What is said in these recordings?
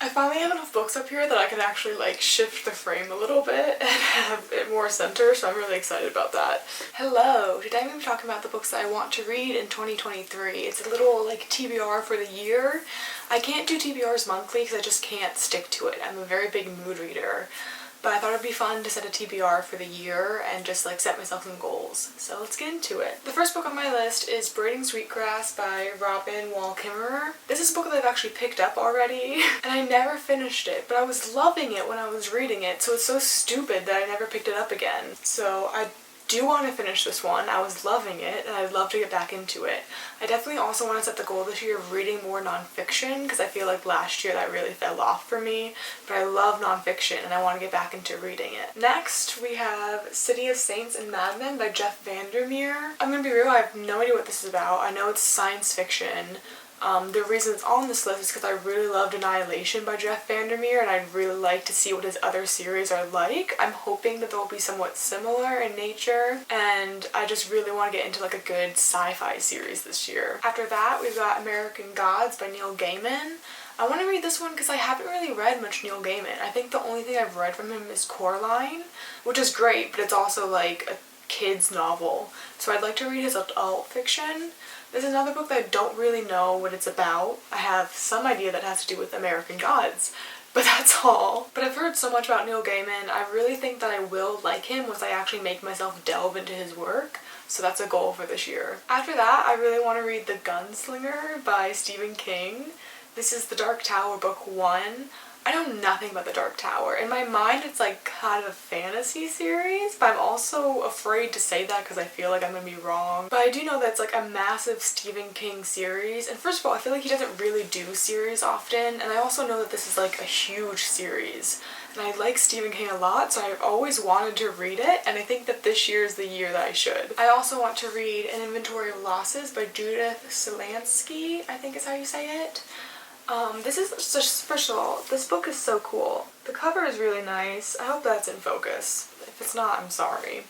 I finally have enough books up here that I can actually like shift the frame a little bit and have it more center, so I'm really excited about that. Hello! Today I'm going to be talking about the books that I want to read in 2023. It's a little like TBR for the year. I can't do TBRs monthly because I just can't stick to it. I'm a very big mood reader. But I thought it'd be fun to set a TBR for the year and just like set myself some goals. So let's get into it. The first book on my list is Braiding Sweetgrass by Robin Wall Kimmerer. This is a book that I've actually picked up already and I never finished it, but I was loving it when I was reading it, so it's so stupid that I never picked it up again. So I do want to finish this one. I was loving it and I'd love to get back into it. I definitely also want to set the goal this year of reading more nonfiction because I feel like last year that really fell off for me, but I love nonfiction and I want to get back into reading it. Next we have City of Saints and Madmen by Jeff Vandermeer. I'm gonna be real, I have no idea what this is about. I know it's science fiction. The reason it's on this list is because I really loved Annihilation by Jeff Vandermeer and I'd really like to see what his other series are like. I'm hoping that they'll be somewhat similar in nature and I just really want to get into like a good sci-fi series this year. After that we've got American Gods by Neil Gaiman. I want to read this one because I haven't really read much Neil Gaiman. I think the only thing I've read from him is Coraline, which is great, but it's also like a kid's novel. So I'd like to read his adult fiction. This is another book that I don't really know what it's about. I have some idea that has to do with American Gods, but that's all. But I've heard so much about Neil Gaiman, I really think that I will like him once I actually make myself delve into his work, so that's a goal for this year. After that, I really want to read The Gunslinger by Stephen King. This is the Dark Tower book 1. I know nothing about the Dark Tower. In my mind it's like kind of a fantasy series, but I'm also afraid to say that because I feel like I'm gonna be wrong. But I do know that it's like a massive Stephen King series, and first of all I feel like he doesn't really do series often, and I also know that this is like a huge series. And I like Stephen King a lot, so I've always wanted to read it, and I think that this year is the year that I should. I also want to read An Inventory of Losses by Judith Selansky, I think is how you say it. This is just, first of all, this book is so cool. The cover is really nice. I hope that's in focus. If it's not, I'm sorry.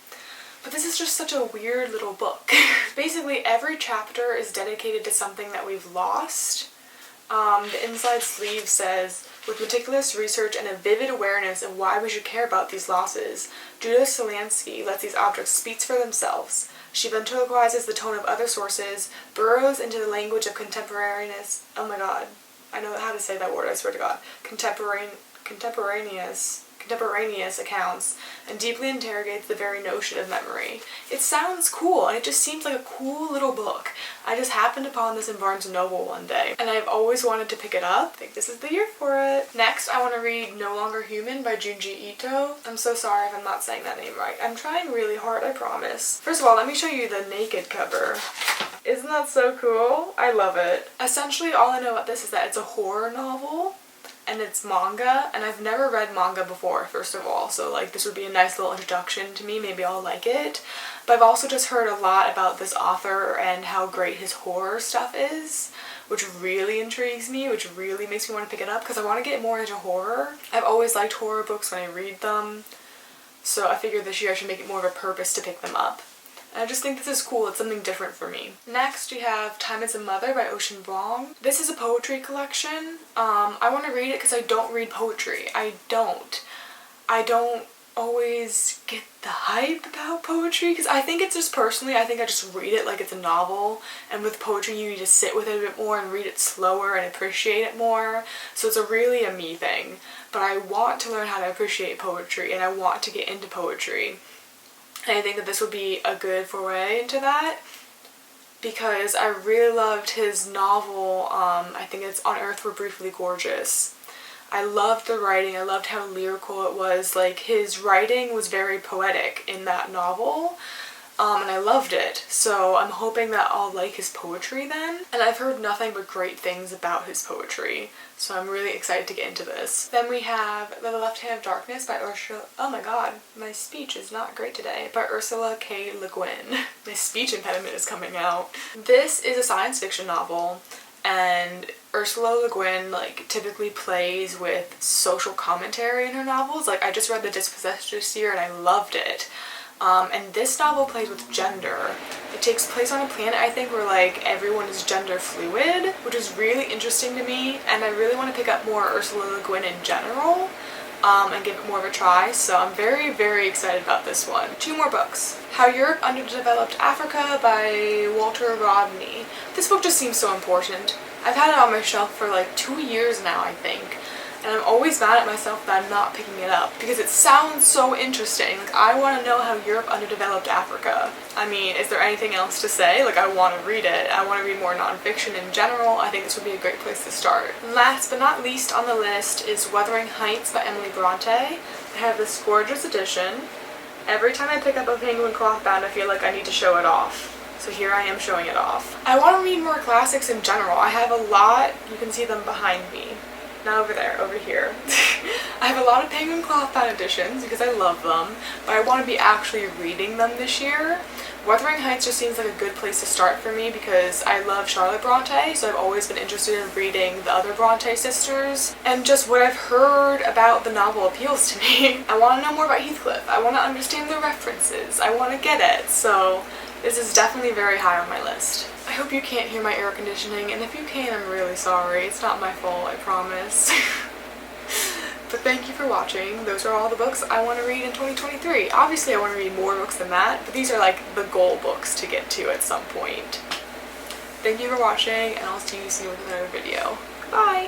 But this is just such a weird little book. Basically, every chapter is dedicated to something that we've lost. The inside sleeve says, with meticulous research and a vivid awareness of why we should care about these losses, Judith Selansky lets these objects speak for themselves. She ventriloquizes the tone of other sources, burrows into the language of contemporaneous, oh my god, I know how to say that word, I swear to god, contemporaneous accounts, and deeply interrogates the very notion of memory. It sounds cool, and it just seems like a cool little book. I just happened upon this in Barnes & Noble one day, and I've always wanted to pick it up. I think this is the year for it. Next, I want to read No Longer Human by Junji Ito. I'm so sorry if I'm not saying that name right. I'm trying really hard, I promise. First of all, let me show you the naked cover. Isn't that so cool? I love it. Essentially, all I know about this is that it's a horror novel, and it's manga, and I've never read manga before, first of all, so like this would be a nice little introduction to me, maybe I'll like it. But I've also just heard a lot about this author and how great his horror stuff is, which really intrigues me, which really makes me want to pick it up, because I want to get more into horror. I've always liked horror books when I read them, so I figured this year I should make it more of a purpose to pick them up. And I just think this is cool, it's something different for me. Next we have Time as a Mother by Ocean Vuong. This is a poetry collection. I want to read it because I don't read poetry. I don't always get the hype about poetry because I think it's just personally, I think I just read it like it's a novel, and with poetry you need to sit with it a bit more and read it slower and appreciate it more. So it's really a me thing. But I want to learn how to appreciate poetry and I want to get into poetry. And I think that this would be a good foray into that because I really loved his novel, I think it's On Earth We're Briefly Gorgeous. I loved the writing, I loved how lyrical it was, like his writing was very poetic in that novel, and I loved it, so I'm hoping that I'll like his poetry then. And I've heard nothing but great things about his poetry, so I'm really excited to get into this. Then we have The Left Hand of Darkness by Ursula, oh my god, my speech is not great today, by Ursula K. Le Guin. My speech impediment is coming out. This is a science fiction novel, and Ursula Le Guin like typically plays with social commentary in her novels. Like I just read The Dispossessed this year and I loved it. And this novel plays with gender. It takes place on a planet, I think, where like everyone is gender fluid, which is really interesting to me, and I really want to pick up more Ursula Le Guin in general, and give it more of a try, so I'm very, very excited about this one. 2 more books. How Europe Underdeveloped Africa by Walter Rodney. This book just seems so important. I've had it on my shelf for like 2 years now, I think. And I'm always mad at myself that I'm not picking it up because it sounds so interesting. Like, I want to know how Europe underdeveloped Africa. I mean, is there anything else to say? Like, I want to read it. I want to read more nonfiction in general. I think this would be a great place to start. Last but not least on the list is Wuthering Heights by Emily Bronte. I have this gorgeous edition. Every time I pick up a penguin cloth bound, I feel like I need to show it off. So here I am showing it off. I want to read more classics in general. I have a lot. You can see them behind me. Not over there, over here. I have a lot of penguin cloth bound editions because I love them, but I want to be actually reading them this year. Wuthering Heights just seems like a good place to start for me because I love Charlotte Bronte, so I've always been interested in reading the other Bronte sisters, and just what I've heard about the novel appeals to me. I want to know more about Heathcliff. I want to understand the references. I want to get it, so this is definitely very high on my list. I hope you can't hear my air conditioning, and if you can, I'm really sorry. It's not my fault, I promise. But thank you for watching. Those are all the books I want to read in 2023. Obviously, I want to read more books than that, but these are like the goal books to get to at some point. Thank you for watching, and I'll see you soon with another video. Bye!